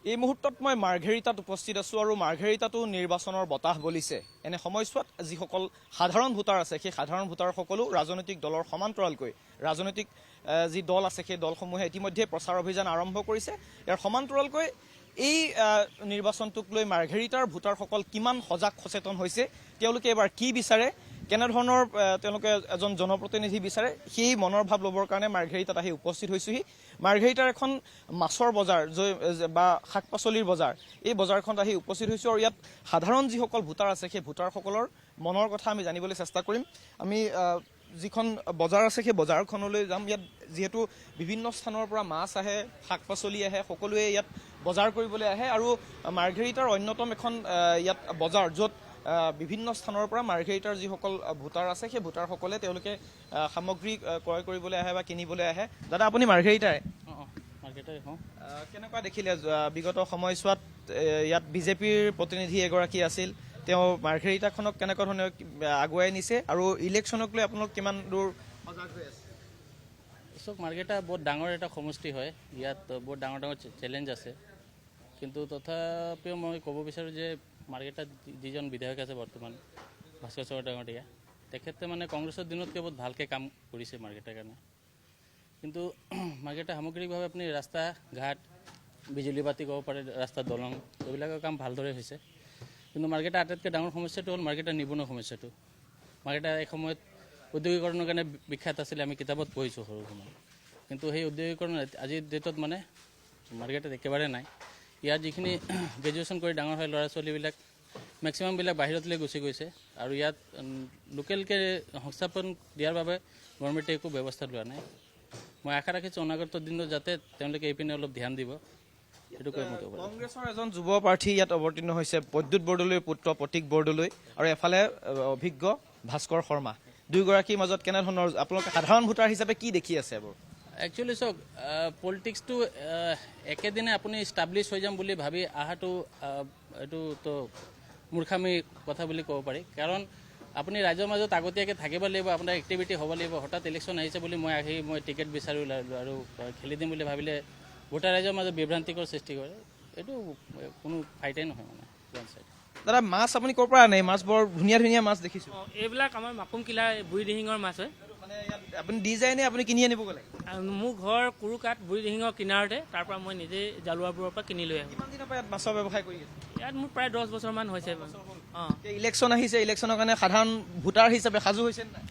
এই মুহূৰ্তত মই মাৰ্ঘেৰিটাত উপস্থিত আছোঁ আৰু মাৰ্ঘেৰিটাতো নিৰ্বাচনৰ বতাহ বলিছে। এনে সময়ছোৱাত যিসকল সাধাৰণ ভোটাৰ আছে সেই সাধাৰণ ভোটাৰসকলো ৰাজনৈতিক দলৰ সমান্তৰালকৈ ৰাজনৈতিক যি দল আছে সেই দলসমূহে ইতিমধ্যে প্ৰচাৰ অভিযান আৰম্ভ কৰিছে। ইয়াৰ সমান্তৰালকৈ এই নিৰ্বাচনটোক লৈ মাৰ্ঘেৰিটাৰ ভোটাৰসকল কিমান সজাগ সচেতন হৈছে, তেওঁলোকে এবাৰ কি বিচাৰে, কেনেধৰণৰ তেওঁলোকে এজন জনপ্ৰতিনিধি বিচাৰে, সেই মনৰ ভাৱ ল'বৰ কাৰণে মাৰ্ঘেৰিটাত আহি উপস্থিত হৈছোহি। মাৰ্ঘেৰিটাৰ এখন মাছৰ বজাৰ বা শাক পাচলিৰ বজাৰ, এই বজাৰখনত আহি উপস্থিত হৈছোঁ আৰু ইয়াত সাধাৰণ যিসকল ভোটাৰ আছে সেই ভোটাৰসকলৰ মনৰ কথা আমি জানিবলৈ চেষ্টা কৰিম। আমি যিখন বজাৰ আছে সেই বজাৰখনলৈ যাম। ইয়াত যিহেতু বিভিন্ন স্থানৰ পৰা মাছ আহে, শাক পাচলি আহে, সকলোৱে ইয়াত বজাৰ কৰিবলৈ আহে আৰু মাৰ্ঘেৰিটাৰ অন্যতম এখন ইয়াত বজাৰ, য'ত বিভিন্ন স্থানৰ পৰা মাৰ্ঘেৰিটাৰ যিসকল ভোটাৰ আছে সেই ভোটাৰসকলে তেওঁলোকে সামগ্ৰী ক্ৰয় কৰিবলৈ আহে বা কিনিবলৈ আহে। দাদা, আপুনি মাৰ্ঘেৰিটাৰে? কেনেকুৱা দেখিলে বিগত সময়ছোৱাত ইয়াত বিজেপিৰ প্ৰতিনিধি এগৰাকী আছিল, তেওঁ মাৰ্ঘেৰিটাখনক কেনেকুৱা ধৰণে আগুৱাই নিছে আৰু ইলেকশ্যনক লৈ আপোনালোক কিমান দূৰ সজাগ হৈ আছে? চব মাৰ্ঘেৰিটা বহুত ডাঙৰ এটা সমষ্টি হয়, ইয়াত বহুত ডাঙৰ ডাঙৰ চেলেঞ্জ আছে, কিন্তু তথাপিও মই ক'ব বিচাৰোঁ যে মাৰ্ঘেৰিটাত যিজন বিধায়ক আছে বৰ্তমান ভাস্কৰ ডাঙৰীয়া, তেখেতে মানে কংগ্ৰেছৰ দিনতকৈ বহুত ভালকৈ কাম কৰিছে মাৰ্ঘেৰিটাৰ কাৰণে। কিন্তু মাৰ্ঘেৰিটা সামগ্ৰিকভাৱে আপুনি ৰাস্তা ঘাট, বিজুলী বাতি ক'ব পাৰে, ৰাস্তা দলং, এইবিলাকৰ কাম ভালদৰে হৈছে। কিন্তু মাৰ্ঘেৰিটা আটাইতকৈ ডাঙৰ সমস্যাটো হ'ল মাৰ্ঘেৰিটা নিবনুৱা সমস্যাটো। মাৰ্ঘেৰিটা এসময়ত উদ্যোগীকৰণৰ কাৰণে বিখ্যাত আছিলে, আমি কিতাপত পঢ়িছোঁ সৰু সময়ত, কিন্তু সেই উদ্যোগীকৰণ আজিৰ ডেটত মানে মাৰ্ঘেৰিটাত একেবাৰে নাই। ইয়াত যিখিনি গ্ৰেজুৱেশ্যন কৰি ডাঙৰ হয় ল'ৰা ছোৱালীবিলাক মেক্সিমামবিলাক বাহিৰতলৈ গুচি গৈছে আৰু ইয়াত লোকেলকৈ সংস্থাপন দিয়াৰ বাবে গভৰ্ণমেণ্টে একো ব্যৱস্থা লোৱা নাই। মই আশা ৰাখিছোঁ অনাগত দিনত যাতে তেওঁলোকে এইপিনে অলপ ধ্যান দিব। সেইটো কৈ মই ক'ব লাগিব। কংগ্ৰেছৰ এজন যুৱ প্ৰাৰ্থী ইয়াত অৱতীৰ্ণ হৈছে, প্ৰদ্যুৎ বৰদলৈৰ পুত্ৰ প্ৰতীক বৰদলৈ, আৰু এফালে অভিজ্ঞ ভাস্কৰ শৰ্মা। দুয়োগৰাকীৰ মাজত কেনেধৰণৰ আপোনালোকে সাধাৰণ ভোটাৰ হিচাপে কি দেখি আছে এইবোৰ? একচুৱেলি চাওক, পলিটিক্সটো একেদিনে আপুনি ষ্টাব্লিছ হৈ যাম বুলি ভাবি অহাটো এইটোতো মূৰ্খামী কথা বুলি ক'ব পাৰি। কাৰণ আপুনি ৰাইজৰ মাজত আগতীয়াকৈ থাকিব লাগিব, আপোনাৰ এক্টিভিটি হ'ব লাগিব। হঠাৎ ইলেকশ্যন আহিছে বুলি মই টিকেট বিচাৰি ওলালোঁ আৰু খেলি দিম বুলি ভাবিলে ভোটাৰ ৰাইজৰ মাজত বিভ্ৰান্তিকৰ সৃষ্টি কৰে। এইটো কোনো ফাইটেই নহয় মানে ওৱান চাইড। দাদা, মাছ আপুনি ক'ৰ পৰা আনে? মাছ বৰ ধুনীয়া ধুনীয়া মাছ দেখিছোঁ। এইবিলাক আমাৰ মাকুম কিলা বুঢ়ীদিহিঙৰ মাছ হয়। মানে ইয়াত আপুনি দি যায় নে আপুনি কিনি আনিব গ'লে? মোৰ ঘৰ কুৰুকাত বুঢ়ীদিহিঙৰ কিনাৰতে, তাৰ পৰা মই নিজেই জালুৱাবোৰৰ পৰা কিনি লৈ আহোঁ। কিমান দিনৰ পৰা ইয়াত মাছৰ ব্যৱসায় কৰি আছে? ইয়াত মোৰ প্ৰায় 10 বছৰমান হৈছে। ইলেকশ্যন আহিছে, ইলেকশ্যনৰ কাৰণে সাধাৰণ ভোটাৰ হিচাপে সাজু হৈছে নে নাই?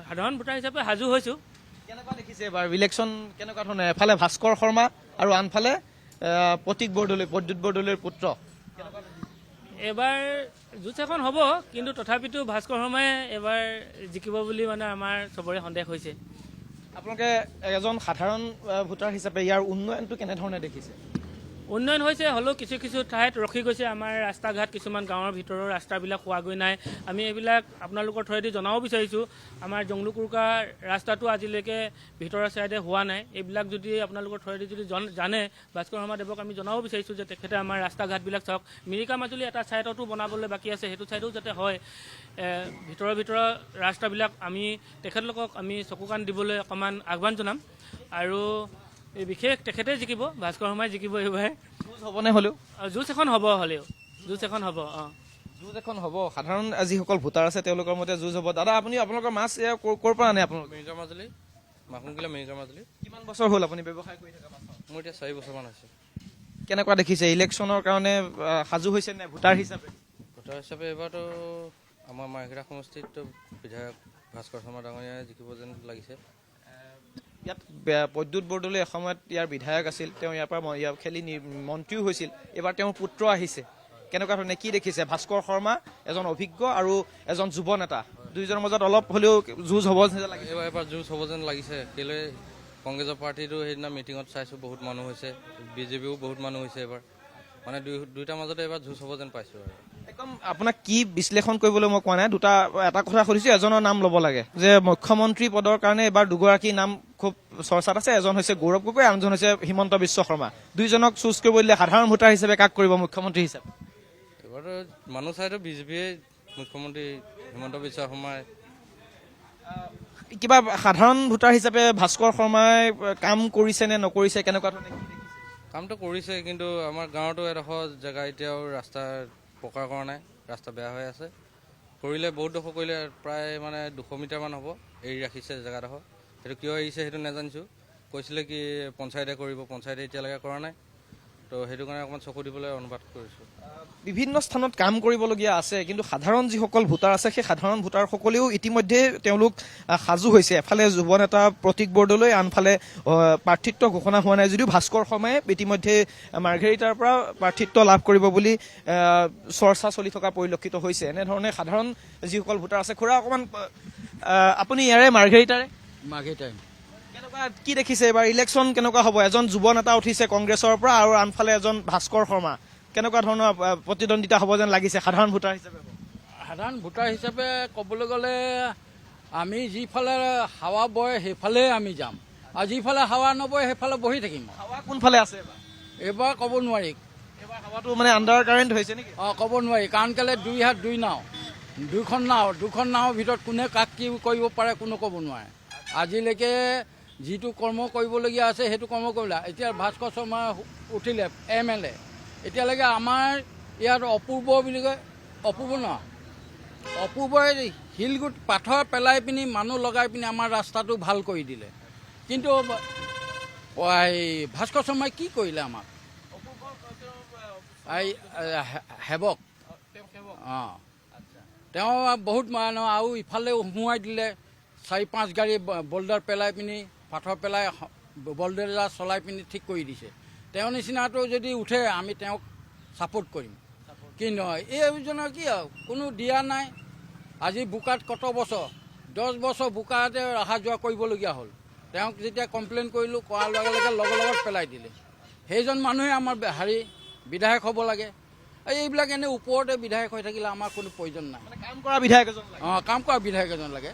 সাধাৰণ ভোটাৰ হিচাপে সাজু হৈছোঁ। কেনেকুৱা দেখিছে এবাৰ ইলেকশ্যন? কেনেকুৱা ধৰণে? এফালে ভাস্কৰ শৰ্মা আৰু আনফালে প্ৰতীক বৰদলৈ, প্ৰদ্যুৎ বৰদলৈৰ পুত্ৰ। এইবাৰ যুঁজ এখন হ'ব, কিন্তু তথাপিতো ভাস্কৰ শৰ্মাই এইবাৰ জিকিব বুলি মানে আমাৰ চবৰে সন্দেহ হৈছে। আপোনালোকে এজন সাধাৰণ ভোটাৰ হিচাপে ইয়াৰ উন্নয়নটো কেনেধৰণে দেখিছে? উন্নয়ন হৈছে, হ'লেও কিছু কিছু ঠাইত ৰখি গৈছে। আমাৰ ৰাস্তা ঘাট কিছুমান গাঁৱৰ ভিতৰৰ ৰাস্তাবিলাক হোৱাগৈ নাই। আমি এইবিলাক আপোনালোকৰ থ্ৰুৱেদি জনাব বিচাৰিছোঁ। আমাৰ জংলু কুৰুকা ৰাস্তাটো আজিলৈকে ভিতৰৰ ছাইডে হোৱা নাই। এইবিলাক যদি আপোনালোকৰ থ্ৰুৱেদি যদি জানে, ভাস্কৰ শৰ্মাদেৱক আমি জনাব বিচাৰিছোঁ যে তেখেতে আমাৰ ৰাস্তা ঘাটবিলাক চাওক। মিৰিকা মাজুলী এটা ছাইডতো বনাবলৈ বাকী আছে, সেইটো ছাইডো যাতে হয়। ভিতৰৰ ৰাস্তাবিলাক আমি তেখেতলোকক আমি চকু কাণ দিবলৈ অকণমান আহ্বান জনাম। আৰু বিশেষ তেখেতে জিকিব, ভাস্কৰ শৰ্মাই জিকিব এইবাৰ। যুঁজ হ'বনে? হ'লেও যুঁজ এখন হ'ব, যুঁজ এখন হ'ব। যুঁজ এখন হ'ব। সাধাৰণ যিসকল ভোটাৰ আছে তেওঁলোকৰ মতে যুঁজ হ'ব। দাদা, আপুনি আপোনালোকৰ মাছ ক'ৰ পৰা আনে? আপোনালোকে মিৰিকা মাজুলী, মাকুমকিলা মিৰিকা মাজুলী। কিমান বছৰ হ'ল আপুনি ব্যৱসায় কৰি থকা মাছৰ? মোৰ এতিয়া 4 বছৰমান হৈছে। কেনেকুৱা দেখিছে ইলেকশ্যনৰ কাৰণে সাজু হৈছে নে ভোটাৰ হিচাপে? ভোটাৰ হিচাপে এইবাৰতো আমাৰ মাৰ্ঘেৰিটা সমষ্টিত বিধায়ক ভাস্কৰ শৰ্মা ডাঙৰীয়াই জিকিব যেন লাগিছে। ইয়াত প্ৰদ্যুৎ বৰদলৈ এসময়ত ইয়াৰ বিধায়ক আছিল, তেওঁ ইয়াৰ পৰা খেলি মন্ত্ৰীও হৈছিল। এইবাৰ তেওঁৰ পুত্ৰ আহিছে। কেনেকুৱা ধৰণে কি দেখিছে? ভাস্কৰ শৰ্মা এজন অভিজ্ঞ আৰু এজন যুৱ নেতা, দুয়োজনৰ মাজত অলপ হ'লেও যুঁজ হ'ব যেন লাগিছে। এইবাৰ যুঁজ হ'ব যেন লাগিছে। কেলৈ কংগ্ৰেছৰ পাৰ্টিটো সেইদিনা মিটিঙত চাইছোঁ বহুত মানুহ হৈছে, বিজেপিও বহুত মানুহ হৈছে। এইবাৰ মানে দুয়োটাৰ মাজতে এইবাৰ যুঁজ হ'ব যেন পাইছোঁ। আৰু একদম আপোনাক কি বিশ্লেষণ কৰিবলৈ মই কোৱা নাই, এটা কথা সুধিছোঁ, এজনৰ নাম ল'ব লাগে যে মুখ্যমন্ত্ৰী পদৰ কাৰণে এইবাৰ দুগৰাকী নাম খুব চৰ্চাত আছে। এজন হৈছে গৌৰৱ গগৈ, আনজন হৈছে হিমন্ত বিশ্ব শৰ্মা। দুইজনক চুজ কৰিব দিলে সাধাৰণ ভোটাৰ হিচাপে কাক কৰিব মুখ্যমন্ত্ৰী হিচাপে? এইবাৰতো মানুহ চাইতো বিজেপিয়ে মুখ্যমন্ত্ৰী হিমন্ত বিশ্ব শৰ্মাই। কিবা সাধাৰণ ভোটাৰ হিচাপে ভাস্কৰ শৰ্মাই কাম কৰিছে নে নকৰিছে, কেনেকুৱা ধৰণে কি দেখিছে? কামটো কৰিছে, কিন্তু আমাৰ গাঁৱতো এডোখৰ জেগা এতিয়াও ৰাস্তা পকা কৰা নাই, ৰাস্তা বেয়া হৈ আছে। কৰিলে বহুত ডোখৰ কৰিলে, প্ৰায় মানে 200 মিটাৰমান হ'ব এৰি ৰাখিছে জেগাডোখৰ। সেইটো কিয় এৰিছে সেইটো নাজানিছোঁ। কৈছিলে কি পঞ্চায়তে কৰিব, পঞ্চায়তে এতিয়ালৈকে কৰা নাই। তো সেইটো কাৰণে অকণমান চকু দিবলৈ অনুবাদ কৰিছোঁ। বিভিন্ন স্থানত কাম কৰিবলগীয়া আছে, কিন্তু সাধাৰণ যিসকল ভোটাৰ আছে সেই সাধাৰণ ভোটাৰসকলেও ইতিমধ্যে তেওঁলোক সাজু হৈছে। এফালে যুৱ নেতা প্ৰতীক বৰদলৈ, আনফালে প্ৰাৰ্থিত্ব ঘোষণা হোৱা নাই যদিও ভাস্কৰ শৰ্মাই ইতিমধ্যে মাৰ্ঘেৰিটাৰ পৰা প্ৰাৰ্থিত্ব লাভ কৰিব বুলি চৰ্চা চলি থকা পৰিলক্ষিত হৈছে। এনেধৰণে সাধাৰণ যিসকল ভোটাৰ আছে, খুৰা অকণমান আপুনি ইয়াৰে মাৰ্ঘেৰিটাৰে কেনেকুৱা কি দেখিছে এইবাৰ ইলেকশ্যন কেনেকুৱা হ'ব? এজন যুৱ নেতা উঠিছে কংগ্ৰেছৰ পৰা আৰু আনফালে এজন ভাস্কৰ শৰ্মা, কেনেকুৱা ধৰণৰ প্ৰতিদ্বন্দ্বিতা হ'ব যেন লাগিছে সাধাৰণ ভোটাৰ হিচাপে? সাধাৰণ ভোটাৰ হিচাপে ক'বলৈ গ'লে আমি যিফালে হাৱা বয় সেইফালেই আমি যাম, আৰু যিফালে হাৱা নবয় সেইফালে বহি থাকিম। হাৱা কোনফালে আছে এইবাৰ ক'ব নোৱাৰি। এইবাৰ হাৱাটো মানে আণ্ডাৰ কাৰেণ্ট হৈছে নেকি? ক'ব নোৱাৰি, কাৰণ কেলে দুই হাত দুই নাও, দুখন নাৱৰ ভিতৰত কোনে কাক কি কৰিব পাৰে কোনো ক'ব নোৱাৰে। আজিলৈকে যিটো কৰ্ম কৰিবলগীয়া আছে সেইটো কৰ্ম কৰিলে। এতিয়া ভাস্কৰ শৰ্মা উঠিলে MLA, এতিয়ালৈকে আমাৰ ইয়াত অপূৰ্ব বুলি কয়, অপূৰ্ব নহয়, অপূৰ্বই শিলগুট পাথৰ পেলাই পিনি মানুহ লগাই পিনি আমাৰ ৰাস্তাটো ভাল কৰি দিলে। কিন্তু ভাস্কৰ শৰ্মাই কি কৰিলে আমাক? সেৱক তেওঁ বহুত মানুহ আৰু ইফালে সোমোৱাই দিলে। 4-5 গাড়ী বল্ডাৰ পেলাই পিনি, পাথৰ পেলাই বল্ডাৰ চলাই পিনি ঠিক কৰি দিছে। তেওঁৰ নিচিনাটো যদি উঠে আমি তেওঁক ছাপোৰ্ট কৰিম। কি নহয় এইজনৰ কি আৰু কোনো দিয়া নাই। আজি বোকাত কত বছৰ, 10 বছৰ বোকাতে অহা যোৱা কৰিবলগীয়া হ'ল। তেওঁক যেতিয়া কমপ্লেইন কৰিলোঁ, কৰাৰ লগে লগে লগত পেলাই দিলে। সেইজন মানুহে আমাৰ বিধায়ক হ'ব লাগে। এইবিলাক এনে ওপৰতে বিধায়ক হৈ থাকিলে আমাৰ কোনো প্ৰয়োজন নাই। কাম কৰা বিধায়ক এজন লাগে। কাম কৰা বিধায়ক এজন লাগে।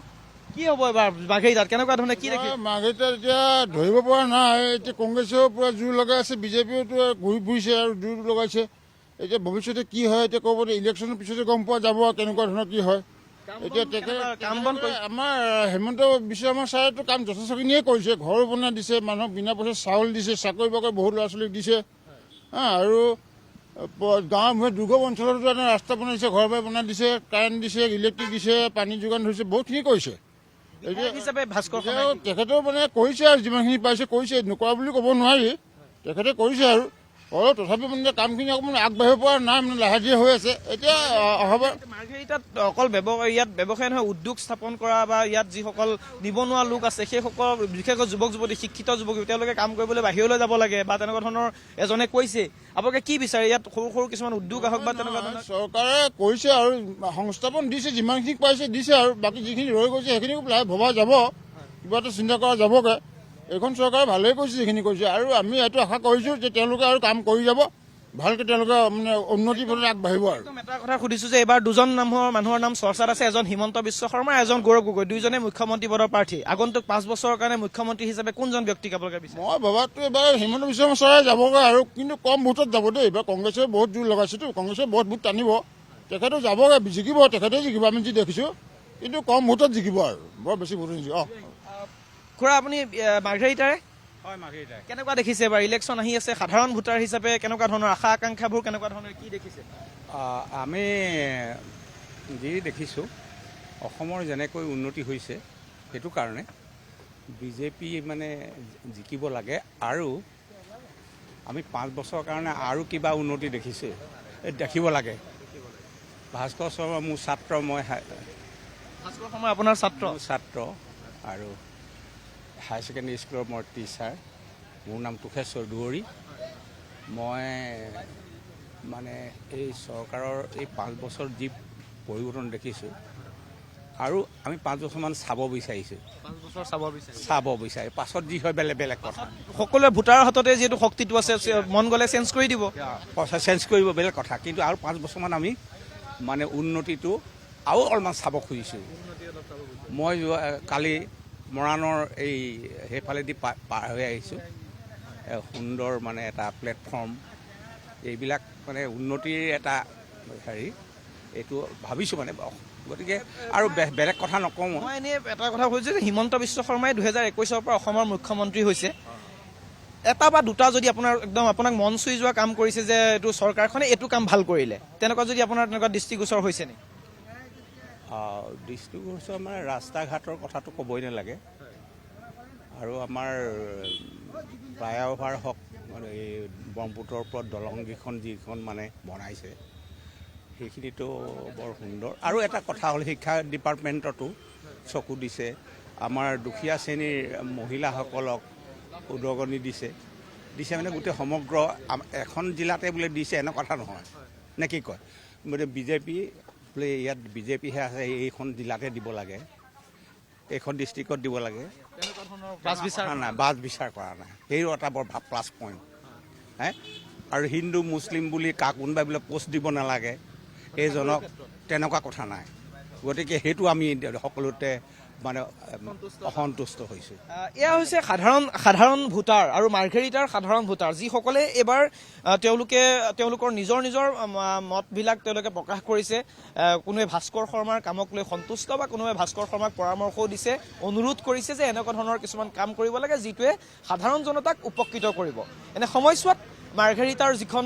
কি হ'ব এবাৰ মাৰ্ঘেৰিটাত কেনেকুৱা ধৰণে কি দেখি? মাৰ্ঘেৰিটাত এতিয়া ধৰিব পৰা নাই। এতিয়া কংগ্ৰেছেও পুৰা জোৰ লগাই আছে, বিজেপিওতো ঘূৰি ফুৰিছে আৰু জোৰ লগাইছে। এতিয়া ভৱিষ্যতে কি হয় এতিয়া ক'ব, ইলেকশ্যনৰ পিছতে গম পোৱা যাব কেনেকুৱা ধৰণৰ কি হয়। এতিয়া আমাৰ হেমন্ত বিশ্ব শৰ্মা ছাৰেতো কাম যথেষ্টখিনিয়ে কৰিছে। ঘৰ বনাই দিছে, মানুহক বিনা পইচাত চাউল দিছে, চাকৰি বাকৰি বহুত ল'ৰা ছোৱালীক দিছে। আৰু গাঁৱৰ দুৰ্গম অঞ্চলতো ৰাস্তা বনাই দিছে, ঘৰ বাৰী বনাই দিছে, কাৰেণ্ট দিছে, ইলেক্ট্ৰিক দিছে, পানী যোগান ধৰিছে, বহুতখিনি কৰিছে। তেখেতেও মানে কৰিছে আৰু যিমানখিনি পাৰিছে কৰিছে, নকৰা বুলি ক'ব নোৱাৰি। তেখেতে কৰিছে আৰু তথাপিও মানে কামখিনি অকণমান আগবাঢ়িব পৰা নাই, মানে লাহে ধীৰে হৈ আছে। এতিয়া অহাবাৰ মাৰ্ঘেৰিটাত অকল ইয়াত ব্যৱসায় নহয়, উদ্যোগ স্থাপন কৰা বা ইয়াত যিসকল নিবনুৱা লোক আছে সেইসকল বিশেষকৈ যুৱক যুৱতী, শিক্ষিত যুৱক তেওঁলোকে কাম কৰিবলৈ বাহিৰলৈ যাব লাগে বা তেনেকুৱা ধৰণৰ এজনে কৈছে। আপোনালোকে কি বিচাৰে ইয়াত সৰু সৰু কিছুমান উদ্যোগ আহক বা তেনেকুৱা ধৰণৰ? চৰকাৰে কৰিছে আৰু সংস্থাপন দিছে, যিমানখিনি পাৰিছে দিছে, আৰু বাকী যিখিনি ৰৈ গৈছে সেইখিনি ভবা যাব, কিবা এটা চিন্তা কৰা যাবগৈ। এইখন চৰকাৰে ভালেই কৰিছে যিখিনি কৰিছে, আৰু আমি এইটো আশা কৰিছোঁ যে তেওঁলোকে আৰু কাম কৰি যাব, ভালকৈ তেওঁলোকে মানে উন্নতিৰ পথত আগবাঢ়িব। আৰু এটা কথা সুধিছোঁ যে এইবাৰ দুজন মানুহৰ নাম চৰ্চাত আছে, এজন হিমন্ত বিশ্ব শৰ্মা, এজন গৌৰৱ গগৈ, দুইজনে মুখ্যমন্ত্ৰী পদৰ প্ৰাৰ্থী। আগন্তুক 5 বছৰৰ কাৰণে মুখ্যমন্ত্ৰী হিচাপে কোনজন ব্যক্তিক আপোনালোকে বিচাৰে? মই ভবাতো এইবাৰ হিমন্ত বিশ্ব শৰ্মা ছাৰে যাবগৈ, আৰু কিন্তু কম ভোটত যাব দেই। এইবাৰ কংগ্ৰেছে বহুত জোৰ লগাইছেতো, কংগ্ৰেছে বহুত ভোট টানিব, তেখেতো যাবগৈ, জিকিব, তেখেতে জিকিব আমি যি দেখিছোঁ, কিন্তু কম ভোটত জিকিব আৰু বৰ বেছি ভোট নিজিব। খুৰা আপুনি মাৰ্ঘেৰিটাৰে? হয়, মাৰ্ঘেৰিটাৰে। কেনেকুৱা দেখিছে এবাৰ ইলেকশ্যন আহি আছে, সাধাৰণ ভোটাৰ হিচাপে কেনেকুৱা ধৰণৰ আশা আকাংক্ষাবোৰ কেনেকুৱা ধৰণৰ কি দেখিছে? আমি যি দেখিছোঁ অসমৰ যেনেকৈ উন্নতি হৈছে সেইটো কাৰণে বিজেপি মানে জিকিব লাগে, আৰু আমি 5 বছৰৰ কাৰণে আৰু কিবা উন্নতি দেখিব লাগে। ভাস্কৰ শৰ্মা মোৰ ছাত্ৰ, ভাস্কৰ শৰ্মা আপোনাৰ ছাত্ৰ আৰু হায়াৰ ছেকেণ্ডেৰী স্কুলৰ মই টিচাৰ। মোৰ নাম তুষেশ্বৰ দুৱৰী। মই মানে এই চৰকাৰৰ এই 5 বছৰ যি পৰিৱৰ্তন দেখিছোঁ, আৰু আমি 5 বছৰমান চাব বিচাৰিছোঁ। 5 বছৰ চাব বিচাৰি পাছত যি হয় বেলেগ কথা। সকলোৱে ভোটাৰৰ হাততে যিহেতু শক্তিটো আছে, মন গ'লে চেঞ্জ কৰি দিব, চেঞ্জ কৰিব বেলেগ কথা, কিন্তু আৰু 5 বছৰমান আমি মানে উন্নতিটো আৰু অলপমান চাব খুজিছোঁ। মই কালি মৰাণৰ সেইফালেদি পাৰ হৈ আহিছোঁ। সুন্দৰ মানে এটা প্লেটফৰ্ম, এইবিলাক মানে উন্নতিৰ এটা এইটো ভাবিছোঁ মানে। গতিকে আৰু বেলেগ কথা নকওঁ। মই এনেই এটা কথা কৈছোঁ যে হিমন্ত বিশ্ব শৰ্মাই 2021 পৰা অসমৰ মুখ্যমন্ত্ৰী হৈছে। এটা বা দুটা যদি আপোনাৰ একদম আপোনাক মন চুই যোৱা কাম কৰিছে যে এইটো চৰকাৰখনে এইটো কাম ভাল কৰিলে, তেনেকুৱা যদি আপোনাৰ তেনেকুৱা দৃষ্টিগোচৰ হৈছে নেকি? দৃষ্টিগোচৰ মানে ৰাস্তা ঘাটৰ কথাটো ক'বই নালাগে, আৰু আমাৰ ফ্লাইঅভাৰ হওক মানে এই ব্ৰহ্মপুত্ৰৰ ওপৰত দলংকেইখন যিখন মানে বনাইছে সেইখিনিতো বৰ সুন্দৰ। আৰু এটা কথা হ'ল শিক্ষা ডিপাৰ্টমেণ্টতো চকু দিছে, আমাৰ দুখীয়া শ্ৰেণীৰ মহিলাসকলক উদগনি দিছে মানে গোটেই সমগ্ৰ এখন জিলাতে বোলে দিছে এনে কথা নহয় নে কি কয়? মানে বিজেপি বোলে ইয়াত বিজেপিহে আছে, এইখন জিলাতে দিব লাগে, এইখন ডিষ্ট্ৰিক্টত দিব লাগে, বাছ বিচাৰ কৰা নাই। সেইটো এটা বৰ প্লাছ পইণ্ট। আৰু হিন্দু মুছলিম বুলি কোনোবাই বোলে পোষ্ট দিব নালাগে এইজনক, তেনেকুৱা কথা নাই। গতিকে সেইটো আমি সকলোতে মানে অসন্তুষ্ট হৈছোঁ। এয়া হৈছে সাধাৰণ ভোটাৰ আৰু মাৰ্ঘেৰিটাৰ সাধাৰণ ভোটাৰ, যিসকলে এইবাৰ তেওঁলোকৰ নিজৰ মতবিলাক তেওঁলোকে প্ৰকাশ কৰিছে। কোনোৱে ভাস্কৰ শৰ্মাৰ কামক লৈ সন্তুষ্ট বা কোনোৱে ভাস্কৰ শৰ্মাক পৰামৰ্শও দিছে, অনুৰোধ কৰিছে যে এনেকুৱা ধৰণৰ কিছুমান কাম কৰিব লাগে যিটোৱে সাধাৰণ জনতাক উপকৃত কৰিব। এনে সময়ছোৱাত মাৰ্ঘেৰিটাৰ যিখন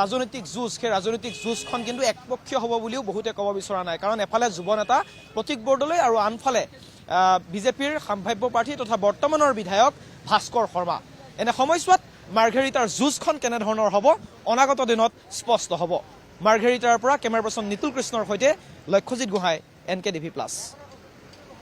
ৰাজনৈতিক যুঁজ, সেই ৰাজনৈতিক যুঁজখন কিন্তু একপক্ষীয় হ'ব বুলিও বহুতে ক'ব বিচৰা নাই। কাৰণ এফালে যুৱ নেতা প্ৰতীক বৰদলৈ আৰু আনফালে বিজেপিৰ সাম্ভাব্য প্ৰাৰ্থী তথা বৰ্তমানৰ বিধায়ক ভাস্কৰ শৰ্মা। এনে সময়ছোৱাত মাৰ্ঘেৰিটাৰ যুঁজখন কেনেধৰণৰ হ'ব অনাগত দিনত স্পষ্ট হ'ব। মাৰ্ঘেৰিটাৰ পৰা কেমেৰা পাৰ্চন নিতুল কৃষ্ণৰ সৈতে লক্ষ্যজিৎ গোহাঁই, NKTV+।